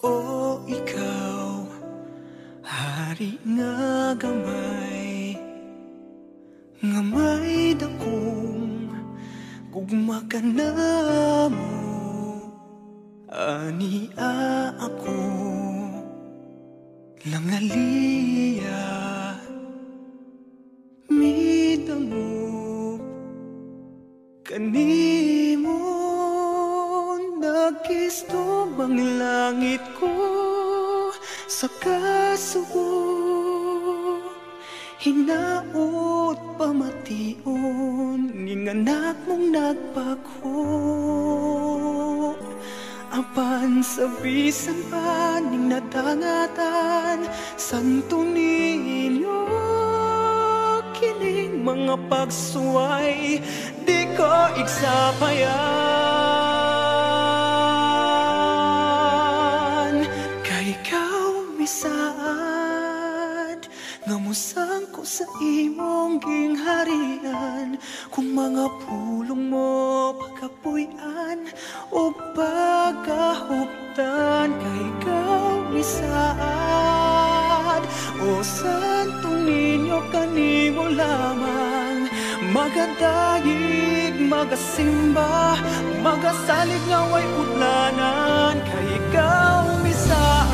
O ikaw, hari nga gamay, nga may dakong gugma ka na mo. Ania ako langaliya, midamo kanimo. Nagisto bang langit ko sa kasubo, hinaot pamation ning anak mong nagpako. Apan sa bisan pa ning nadangatan, santo ninyo kining mga pagsuway, di ko igsapayan. Kay ikaw misaad, nga musang ko sa imong gingharian, kung mga pulong mo pagkapuyan o pagkahuptan. Kay ikaw misaad, o santong ninyo kanimo lamang, magadayig, magasimba, magasalig nga way utlanan. Kay ikaw misaad.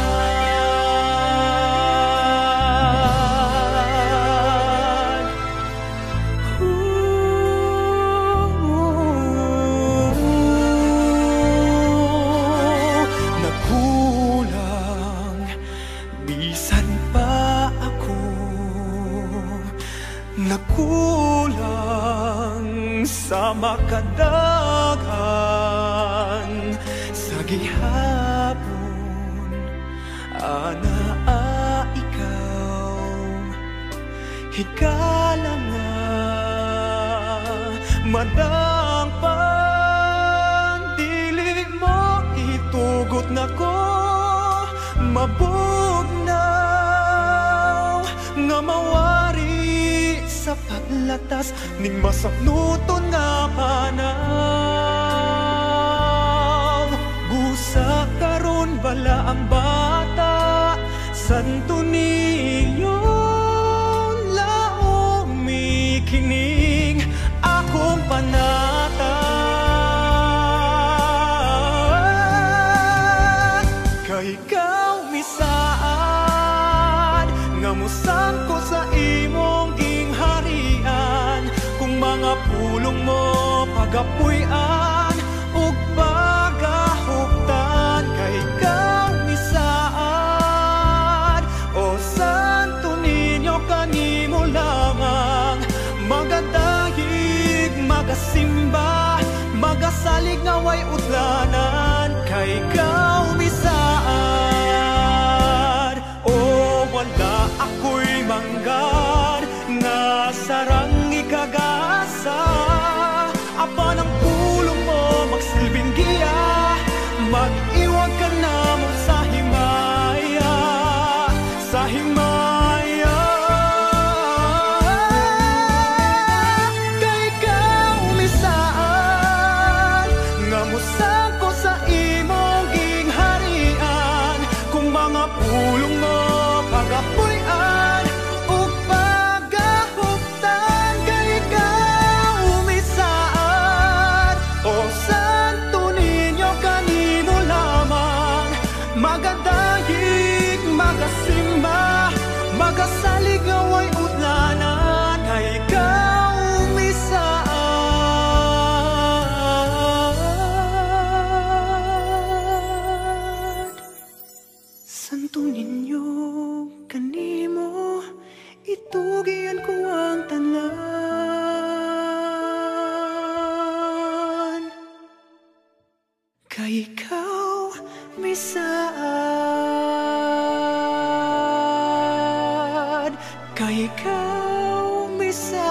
Nakulang sa makadagan sa gihapon, ana ikaw higala nga madang pandili mo itugot na ko mabugnaw nga mawari sa paglatas ning masaknuton nga panaw. Busa karon bala ang bata, santo ninyo laong mikining akong panata. Kay ikaw misaad, nga musang ko sa imong mga pulong mo pagapuyan ug pagahuptan. Kay ikaw misaad, o santo ninyo kanimo lamang, magadayig, magasimba, magasalig nga way utlanan. Kay ikaw misaad, o wala ako'y manggar nga sarang ikagasa, apan ang pulong mo magsilbing giya, mag-iwag ka na mo sa himaya, sa himaya. Kay ikaw misaad, nga musang ko sa imong gingharian, kung mga pulong mo pagapuyan ug pagahuptan. Kay ikaw misaad, o santo ninyo kanimo lamang, magadayig, magasimba, magasalig nga way utlanan. Kay ikaw misaad, santo ninyo kanimo itugian ko ang tanan. Kay ikaw misaad, kay ikaw misaad.